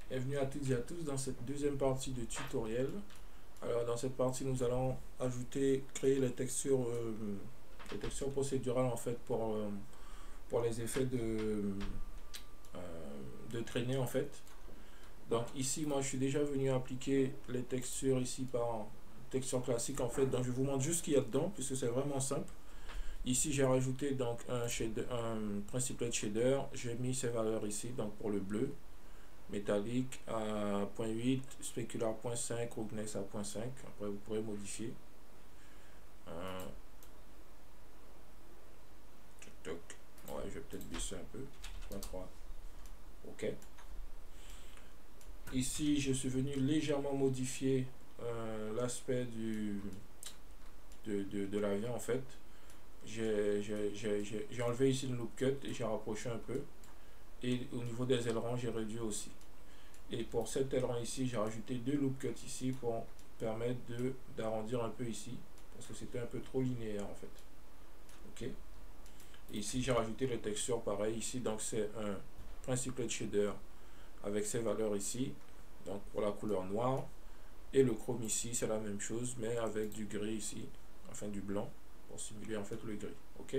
Bienvenue à toutes et à tous dans cette deuxième partie de tutoriel. Alors dans cette partie nous allons créer les textures procédurales en fait pour les effets de traînée en fait. Donc ici moi je suis déjà venu appliquer les textures ici par texture classique en fait. Donc je vous montre juste ce qu'il y a dedans puisque c'est vraiment simple. Ici j'ai rajouté donc un principlet shader, j'ai mis ses valeurs ici donc pour le bleu. Métallique à 0.8, spéculaire 0.5, roughness à 0.5. Après, vous pourrez modifier. Ouais, je vais peut-être baisser un peu. 0.3. OK. Ici, je suis venu légèrement modifier l'aspect de l'avion en fait. J'ai enlevé ici le loop cut et j'ai rapproché un peu. Et au niveau des ailerons, j'ai réduit aussi. Et pour cet aileron ici, j'ai rajouté deux loop cuts ici pour permettre d'arrondir un peu ici. Parce que c'était un peu trop linéaire en fait. OK. Et ici, j'ai rajouté les textures pareil. Ici, donc c'est un principlet shader avec ses valeurs ici. Donc pour la couleur noire. Et le chrome ici, c'est la même chose, mais avec du gris ici. Enfin du blanc. Pour simuler en fait le gris. OK.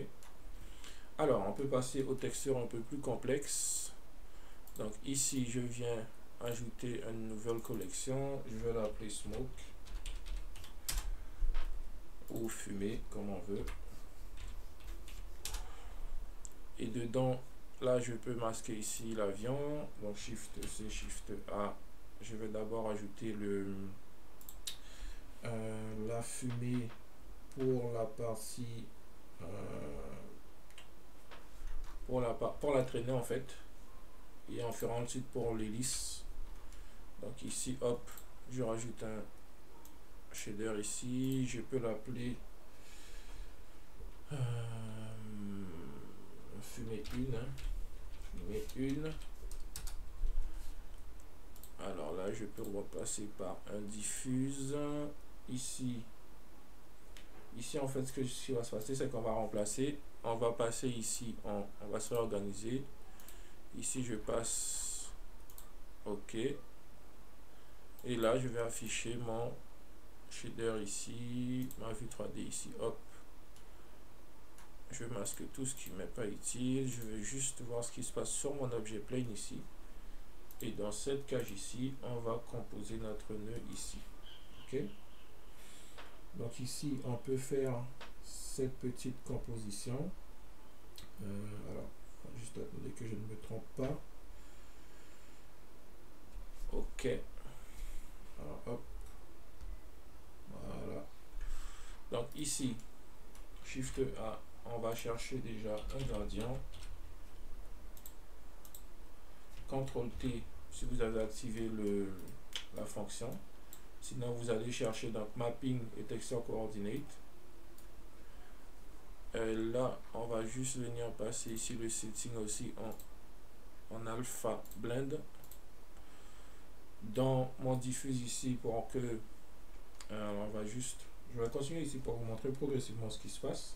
Alors, on peut passer aux textures un peu plus complexes. Donc ici, je viens ajouter une nouvelle collection. Je vais l'appeler Smoke ou Fumée, comme on veut. Et dedans, là, je peux masquer ici l'avion. Donc Shift C, Shift A. Je vais d'abord ajouter la fumée pour la partie pour la traînée en fait. Et on fera ensuite pour l'hélice. Donc ici, hop, je rajoute un shader ici. Je peux l'appeler fumée 1. Fumée 1. Alors là, je peux repasser par un diffuse. Ici, en fait, ce qui va se passer, c'est qu'on va remplacer. On va passer ici, on va se réorganiser. Ici, je passe OK. Et là, je vais afficher mon shader ici, ma vue 3D ici. Hop. Je masque tout ce qui m'est pas utile. Je vais juste voir ce qui se passe sur mon objet plane ici. Et dans cette cage ici, on va composer notre nœud ici. OK. Donc ici, on peut faire cette petite composition. Alors, juste attendez que je ne me trompe pas. OK. Alors, hop. Voilà. Donc ici, Shift A, on va chercher déjà un gradient. CTRL T si vous avez activé la fonction. Sinon, vous allez chercher donc Mapping et Texture Coordinate. Là, on va juste venir passer ici le setting aussi en Alpha Blend. Dans mon diffuse ici pour que je vais continuer ici pour vous montrer progressivement ce qui se passe.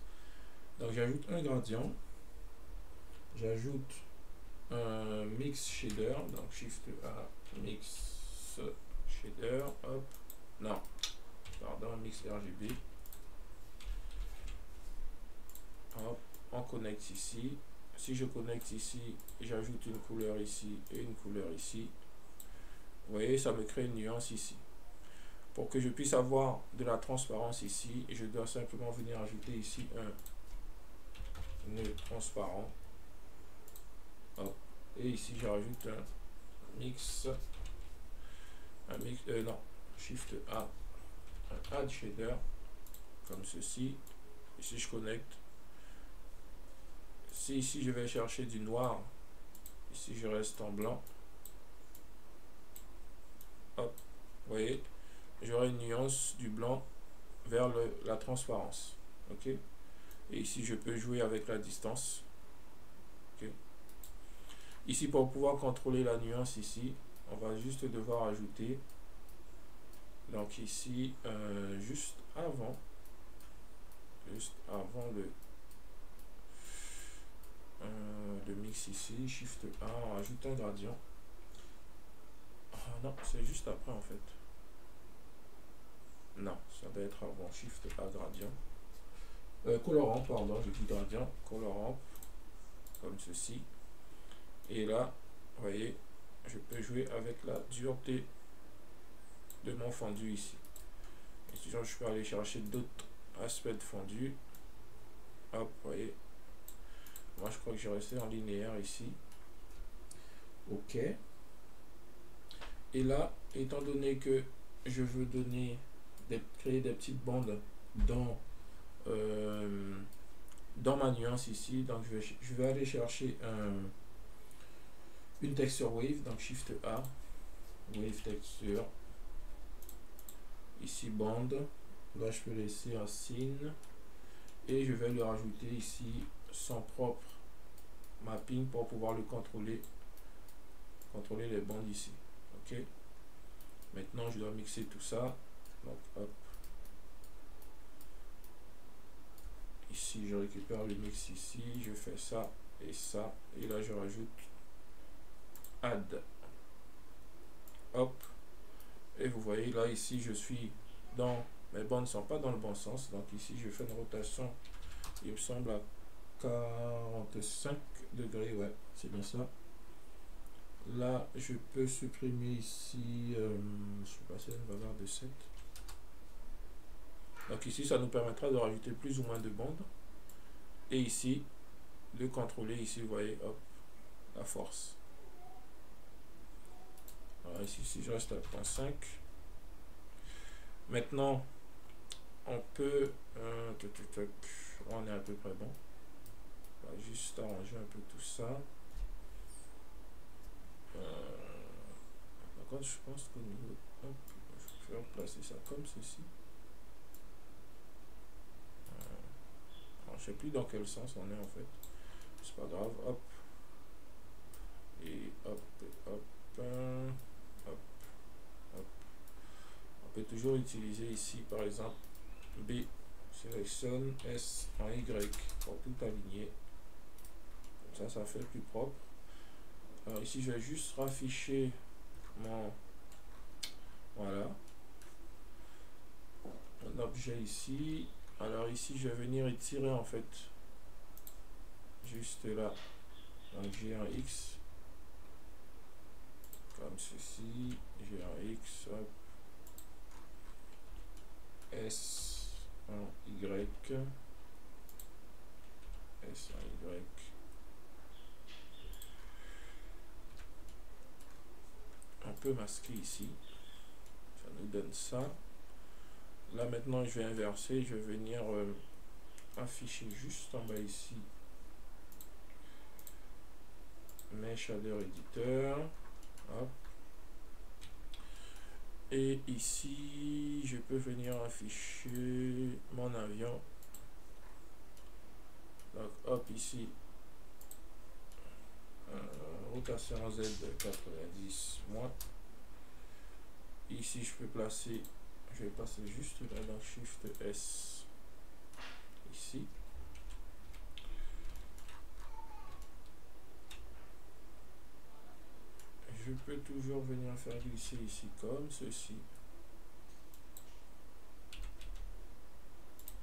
Donc j'ajoute un gradient, j'ajoute un mix shader, donc Shift A, mix shader, hop, non, pardon, mix RGB, hop, on connecte ici. Si je connecte ici, j'ajoute une couleur ici et une couleur ici. Vous voyez, ça me crée une nuance ici. Pour que je puisse avoir de la transparence ici, je dois simplement venir ajouter ici un nœud transparent. Hop. Et ici, je rajoute non, Shift A, un Add Shader, comme ceci. Ici, je connecte. Si ici, je vais chercher du noir, ici, je reste en blanc. Hop, vous voyez, j'aurai une nuance du blanc vers la transparence. OK. Et ici, je peux jouer avec la distance. OK. Ici, pour pouvoir contrôler la nuance ici, on va juste devoir ajouter, donc ici, juste avant le mix ici, Shift A, on ajoute un gradient. non, c'est juste après en fait. Non, ça doit être avant Shift A gradient. Colorant, pardon, je dis gradient, colorant, comme ceci. Et là, vous voyez, je peux jouer avec la dureté de mon fondu ici. Et si je peux aller chercher d'autres aspects de fondu. Hop, vous voyez. Moi, je crois que j'ai resté en linéaire ici. OK. Et là, étant donné que je veux créer des petites bandes dans ma nuance ici, donc je vais aller chercher une texture wave, donc Shift A, wave texture, ici bande, là je peux laisser un signe et je vais lui rajouter ici son propre mapping pour pouvoir le contrôler les bandes ici. OK, maintenant je dois mixer tout ça, donc hop, ici je récupère le mix ici, je fais ça, et là je rajoute add, hop, et vous voyez là ici je suis dans, mes bandes ne sont pas dans le bon sens, donc ici je fais une rotation, il me semble à 45 degrés, ouais, c'est bien ça. Là je peux supprimer ici, je suis passé à une valeur de 7. Donc ici ça nous permettra de rajouter plus ou moins de bandes, et ici de contrôler ici, vous voyez, hop, la force. Alors ici, si je reste à 0.5, maintenant on peut on est à peu près bon. On va juste arranger un peu tout ça. Par contre, je pense qu'au niveau, hop, je vais replacer ça comme ceci. Alors, je sais plus dans quel sens on est en fait, c'est pas grave. Hop, et hop, hop, hop, hop. On peut toujours utiliser ici par exemple B, sélectionne, S en Y pour tout aligner. Comme ça fait plus propre. Alors ici je vais juste rafficher mon, voilà, mon objet ici. Alors ici je vais venir étirer en fait juste là, donc j'ai un X comme ceci, j'ai un X, hop, S en Y, S en Y, on peut masquer ici, ça nous donne ça. Là maintenant je vais inverser, je vais venir afficher juste en bas ici mes shader éditeur, hop, et ici je peux venir afficher mon avion, donc hop, ici rotation Z de 90 moins, ici je peux placer, je vais passer juste là dans Shift S ici, je peux toujours venir faire glisser ici comme ceci,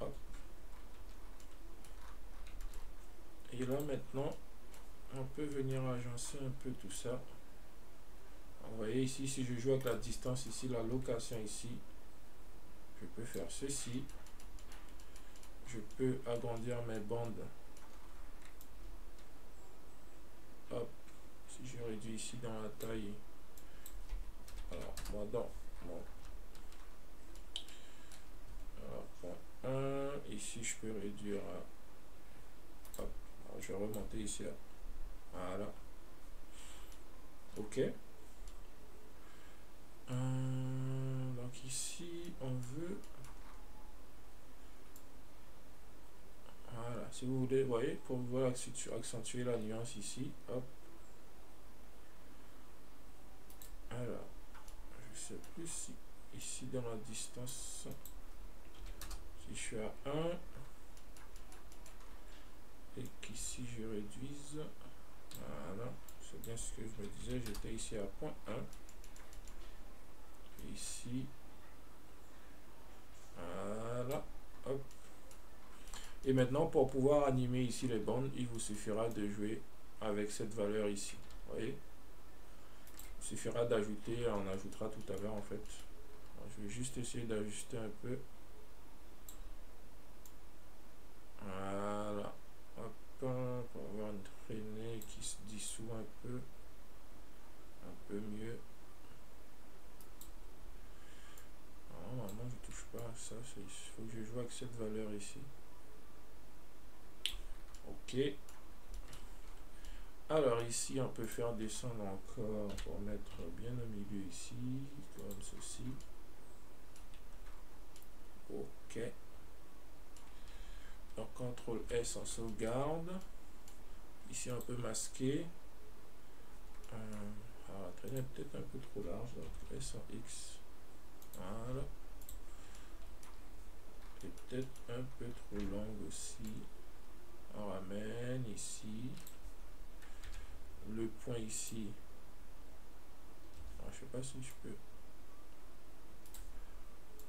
hop, et là maintenant on peut venir agencer un peu tout ça. Vous voyez ici, si je joue avec la distance ici, la location ici, je peux faire ceci, je peux agrandir mes bandes, hop, si je réduis ici dans la taille, alors moi dans mon point 1, ici je peux réduire à, hop, alors je vais remonter ici là, voilà, ok. Donc ici on veut, voilà, si vous voulez, vous voyez, pour pouvoir accentuer la nuance ici, hop, alors je sais plus si ici dans la distance, si je suis à 1 et qu'ici je réduise, voilà, c'est bien ce que je me disais, j'étais ici à 0.1, ici. Voilà. Hop. Et maintenant, pour pouvoir animer ici les bandes, il vous suffira de jouer avec cette valeur ici. Vous voyez? Il suffira d'ajouter, on ajoutera tout à l'heure en fait. Alors, je vais juste essayer d'ajuster un peu. Voilà. Hop, pour avoir une traînée qui se dissout un peu mieux. Normalement, je touche pas à ça. Il faut que je joue avec cette valeur ici. Ok. Alors ici, on peut faire descendre encore pour mettre bien au milieu ici, comme ceci. Ok. Donc CTRL S en sauvegarde. Ici, on peut masquer. Alors la traînée est peut-être un peu trop large, donc S en X. Voilà. Et peut-être un peu trop longue aussi. On ramène ici. Le point ici. Alors, je sais pas si je peux.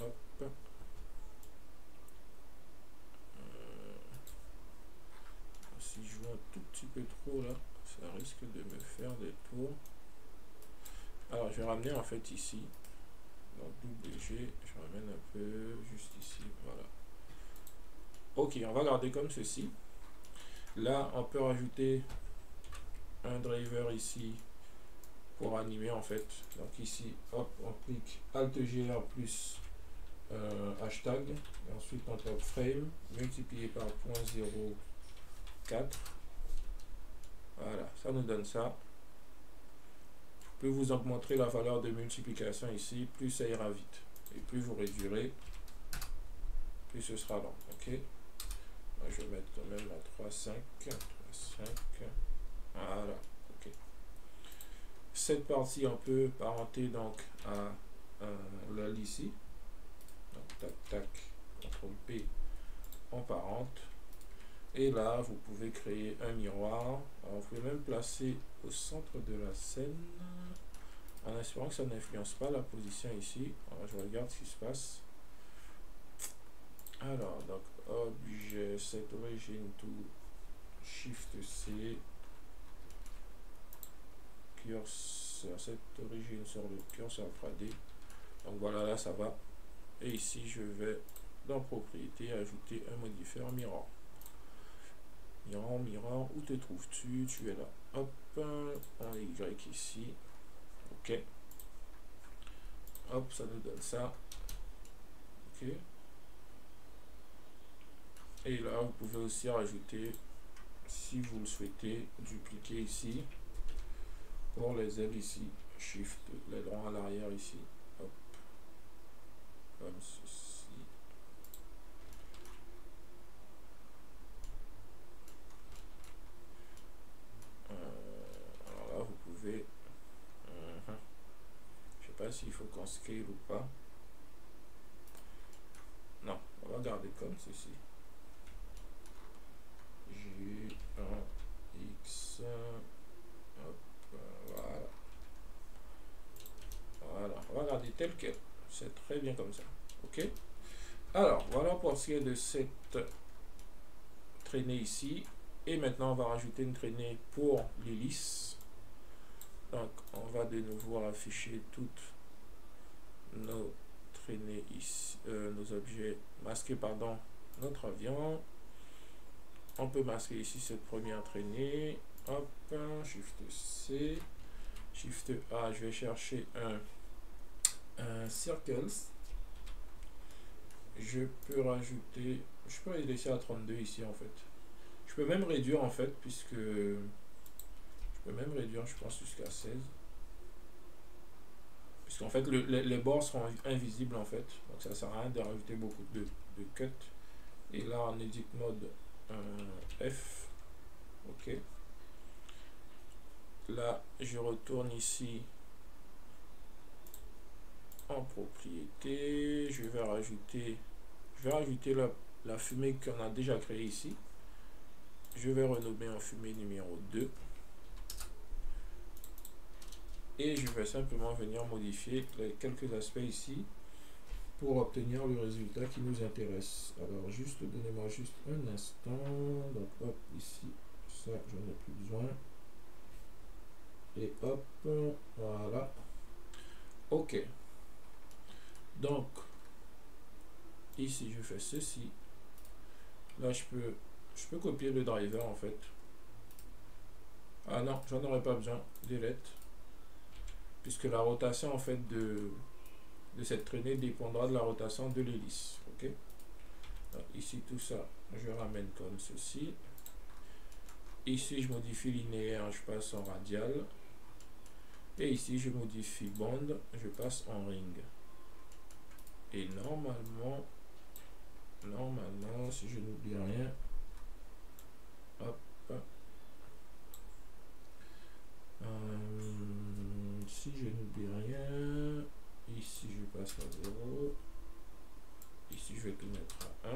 Hop. Si je joue un tout petit peu trop là, ça risque de me faire des tours. Alors je vais ramener en fait ici. Donc WG, je ramène un peu juste ici. Voilà. Ok, on va garder comme ceci. Là, on peut rajouter un driver ici pour animer en fait. Donc ici, hop, on clique Alt-GR plus hashtag. Et ensuite, on tape frame multiplié par 0.04. Voilà, ça nous donne ça. Je peux vous augmenter la valeur de multiplication ici, plus ça ira vite. Et plus vous réduirez, plus ce sera long. Ok. Je vais mettre quand même à 3.5. 3.5. Voilà. Ok. Cette partie, on peut parenter donc à LOL ici. Donc tac tac, CTRL P, on parente. Et là, vous pouvez créer un miroir. Alors, vous pouvez même placer au centre de la scène, en espérant que ça n'influence pas la position ici. Alors, je regarde ce qui se passe. Alors, donc, objet, set origin to Shift C, curseur, cette origine sur le curseur 3D. Donc voilà, là ça va. Et ici, je vais dans propriété ajouter un modifier miroir. Miroir, où te trouves-tu? Tu es là. Hop, en Y ici. Ok. Hop, ça nous donne ça. Ok. Et là, vous pouvez aussi rajouter, si vous le souhaitez, dupliquer ici. Pour les ailes ici. Shift, les droits à l'arrière ici. Hop. Comme ceci. Alors là, vous pouvez... je sais pas s'il faut qu'on scale ou pas. Non, on va garder comme ceci. G, 1, X, hop, voilà. Voilà, on va garder tel quel. C'est très bien comme ça. Ok. Alors, voilà pour ce qui est de cette traînée ici. Et maintenant, on va rajouter une traînée pour l'hélice. Donc, on va de nouveau afficher toutes nos traînées ici, nos objets, masquer, pardon, notre avion. On peut masquer ici cette première traînée. Hop, Shift C, Shift A, je vais chercher un circles. Je peux rajouter, je peux les laisser à 32 ici en fait. Je peux même réduire en fait, puisque je peux même réduire, je pense, jusqu'à 16. Puisqu'en fait, les bords seront invisibles en fait. Donc ça sert à rien de rajouter beaucoup de cut. Et là, en edit mode F. Ok. Là, je retourne ici en propriété. Je vais rajouter la fumée qu'on a déjà créée ici. Je vais renommer en fumée numéro 2. et je vais simplement venir modifier les quelques aspects ici pour obtenir le résultat qui nous intéresse. Alors juste donnez-moi juste un instant. Donc hop, ici ça j'en ai plus besoin, et hop, voilà. Ok, donc ici je fais ceci. Là je peux copier le driver en fait. Ah non, j'en aurais pas besoin. Delete, puisque la rotation en fait de cette traînée dépendra de la rotation de l'hélice. Ok, donc ici tout ça je ramène comme ceci. Ici je modifie linéaire, je passe en radial, et ici je modifie bond, je passe en ring. Et normalement si je n'oublie rien, hop, si je n'oublie rien, ici je passe à 0, ici je vais tout mettre à 1.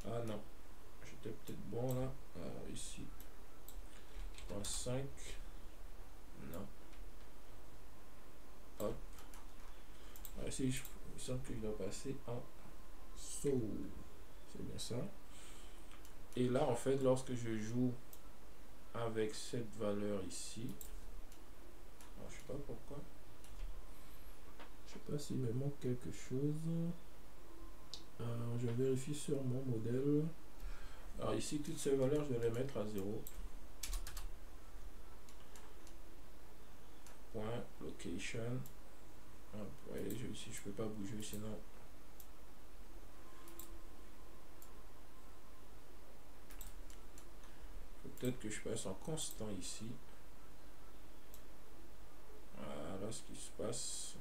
Ah non, j'étais peut-être bon là. Alors ici 0.5, non, hop. Alors ici il me semble que je dois passer en saut, c'est bien ça. Et là en fait lorsque je joue avec cette valeur ici, alors, je sais pas pourquoi, je sais pas s'il me manque quelque chose. Je vérifie sur mon modèle. Alors ici toutes ces valeurs je vais les mettre à 0. Point location. Ouais, ici je peux pas bouger sinon. Peut-être que je passe en constant ici. Voilà ce qui se passe.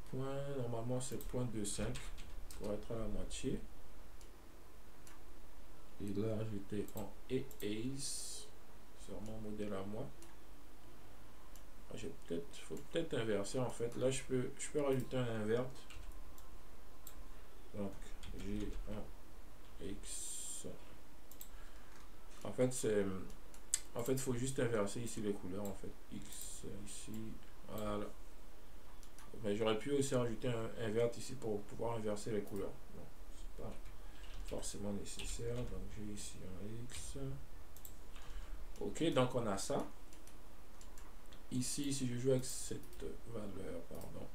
Point, normalement c'est 0.25 pour être à la moitié. Et là j'étais en EASE sur mon modèle à moi. Faut peut-être inverser en fait. Là je peux rajouter un invert. Donc j'ai un X. En fait faut juste inverser ici les couleurs en fait. X ici, voilà. Mais j'aurais pu aussi rajouter un invert ici pour pouvoir inverser les couleurs. Bon, c'est pas forcément nécessaire. Donc j'ai ici un X. Ok, donc on a ça. Ici, si je joue avec cette valeur, pardon,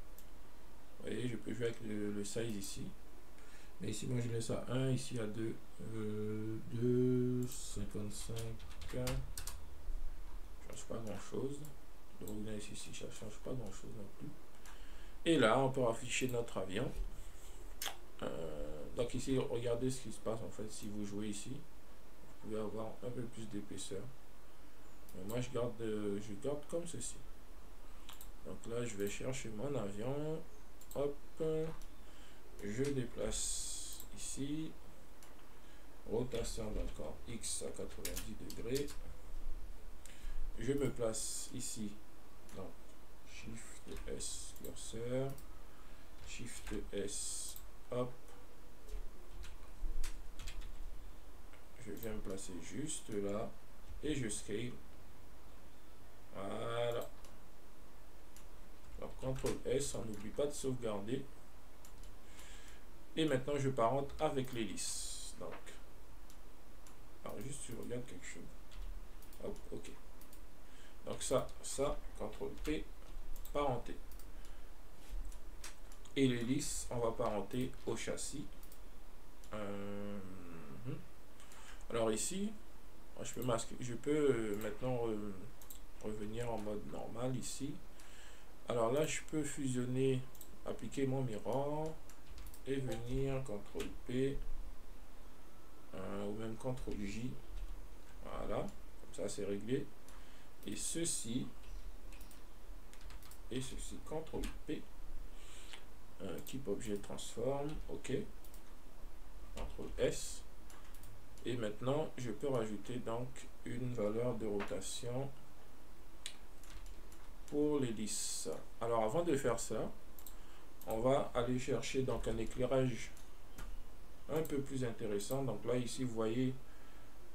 vous voyez, je peux jouer avec le size ici. Mais ici, moi, je laisse à 1, ici à 2, 2, 55, ça change pas grand-chose. Le revenir ici, ça change pas grand-chose non plus. Et là, on peut afficher notre avion. Donc ici, regardez ce qui se passe, en fait, si vous jouez ici. Vous pouvez avoir un peu plus d'épaisseur. Moi, je garde comme ceci. Donc là, je vais chercher mon avion. Hop. Je déplace ici. Rotation d'accord X à 90 degrés. Je me place ici. Donc, Shift S, curseur. Shift S. Hop. Je viens me placer juste là. Et je scale. Voilà. Alors, CTRL S, on n'oublie pas de sauvegarder. Et maintenant, je parente avec l'hélice. Donc, alors juste je regarde quelque chose. Hop, ok. Donc ça, CTRL P, parenter. Et l'hélice, on va parenter au châssis. Alors ici, je peux maintenant revenir en mode normal ici. Alors là, je peux fusionner, appliquer mon mirror et venir CTRL P ou même CTRL J. Voilà, comme ça c'est réglé. Et ceci, CTRL P, Keep Objet Transform, ok, CTRL S. Et maintenant, je peux rajouter donc une valeur de rotation pour l'hélice. Alors avant de faire ça, on va aller chercher donc un éclairage un peu plus intéressant. Donc là ici vous voyez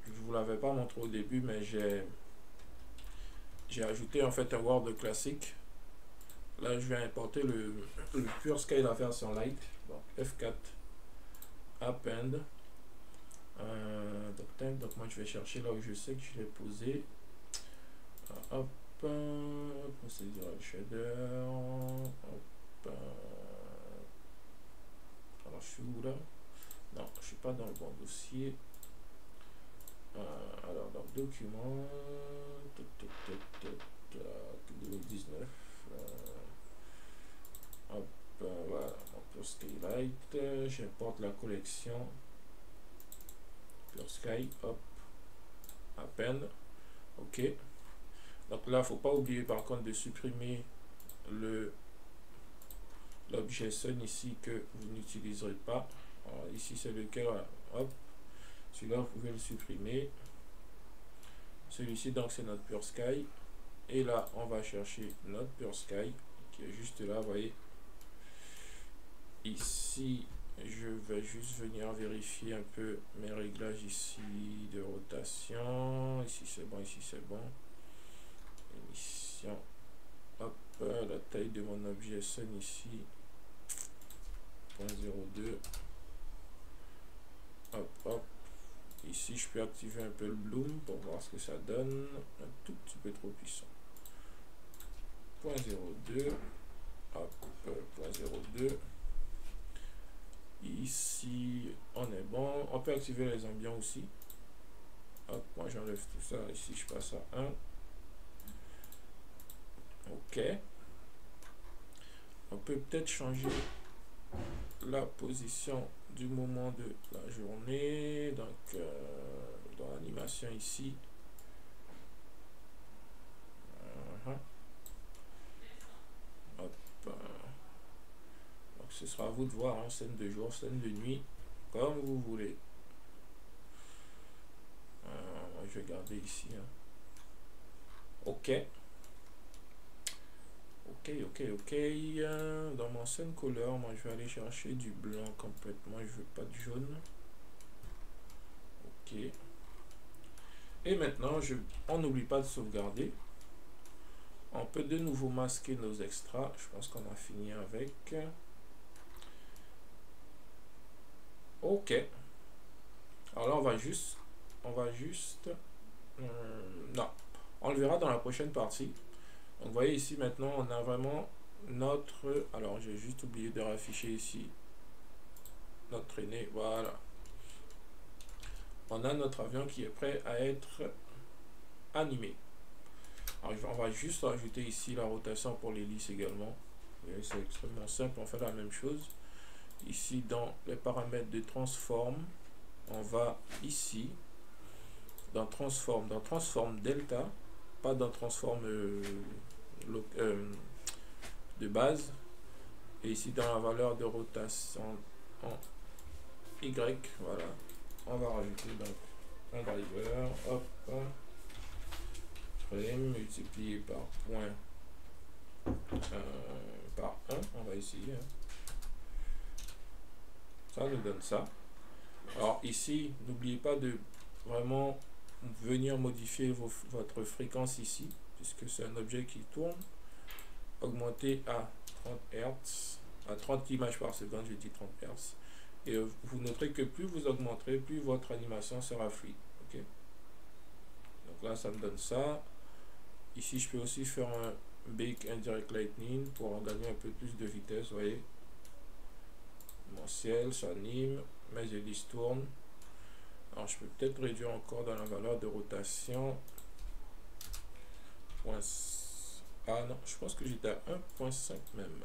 je vous l'avais pas montré au début, mais j'ai ajouté en fait un Word classique. Là, je vais importer le Pure Sky, la version light. Donc F4, append. Donc moi je vais chercher là où je sais que je l'ai posé. Hop, procédural shader. Hop, alors je suis où là? Non, je suis pas dans le bon dossier. Alors dans document 2019. Hop, voilà, mon Pure Skylight. J'importe la collection Pure Sky. Hop, à peine. Ok. Donc là, faut pas oublier par contre de supprimer l'objet Sun ici que vous n'utiliserez pas. Alors, ici c'est lequel, voilà. Hop, celui-là vous pouvez le supprimer. Celui-ci donc c'est notre Pure Sky. Et là on va chercher notre Pure Sky qui est juste là, vous voyez. Ici je vais juste venir vérifier un peu mes réglages ici de rotation. Ici c'est bon, ici c'est bon. Émission. Hop, la taille de mon objet Sun ici 0.02. Hop, hop. Ici, je peux activer un peu le bloom pour voir ce que ça donne. Un tout petit peu trop puissant. 0.02. Hop, 0.02. Ici, on est bon. On peut activer les ambiants aussi. Hop, moi j'enlève tout ça. Ici, je passe à 1. Ok. On peut peut-être changer la position du moment de la journée. Donc, dans l'animation ici. Hop. Donc, ce sera à vous de voir, hein, scène de jour, scène de nuit, comme vous voulez. Je vais garder ici. Hein. Ok. Ok. Dans mon scène couleur, moi je vais aller chercher du blanc complètement. Je veux pas de jaune. Ok. Et maintenant, on n'oublie pas de sauvegarder. On peut de nouveau masquer nos extras. Je pense qu'on a fini avec. Ok. Alors là, on va juste. Non. On le verra dans la prochaine partie. Donc, vous voyez ici maintenant, on a vraiment notre. Alors, j'ai juste oublié de rafficher ici notre traînée. Voilà. On a notre avion qui est prêt à être animé. Alors, on va juste rajouter ici la rotation pour l'hélice également. C'est extrêmement simple, on fait la même chose. Ici, dans les paramètres de transform, on va ici, dans transform delta, pas dans transform de base. Et ici, dans la valeur de rotation en Y, voilà, on va rajouter donc un driver, hop, frame multiplié par par 1, on va essayer. Hein. Ça nous donne ça. Alors ici, n'oubliez pas de vraiment venir modifier votre fréquence ici, puisque c'est un objet qui tourne. Augmenter à 30 Hz, à 30 images par seconde, je dis 30 Hz. Et vous noterez que plus vous augmenterez, plus votre animation sera fluide. Okay? Donc là, ça me donne ça. Ici, je peux aussi faire un Bake Indirect Lightning pour en gagner un peu plus de vitesse, vous voyez. Mon ciel s'anime, mes hélices tournent. Alors, je peux peut-être réduire encore dans la valeur de rotation. Ah non, je pense que j'étais à 1.5 même.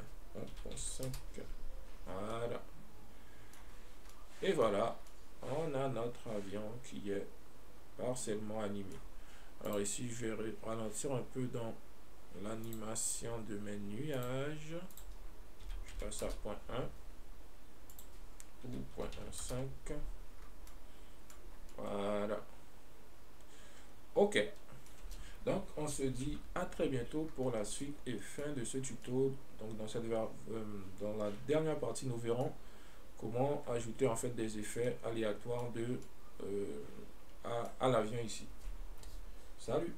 1.5. Voilà. Et voilà, on a notre avion qui est partiellement animé. Alors ici, je vais ralentir un peu dans l'animation de mes nuages. Je passe à 0.1 ou 0.15. Voilà. Ok. Donc, on se dit à très bientôt pour la suite et fin de ce tuto. Donc, dans la dernière partie, nous verrons comment ajouter en fait des effets aléatoires à l'avion ici. Salut!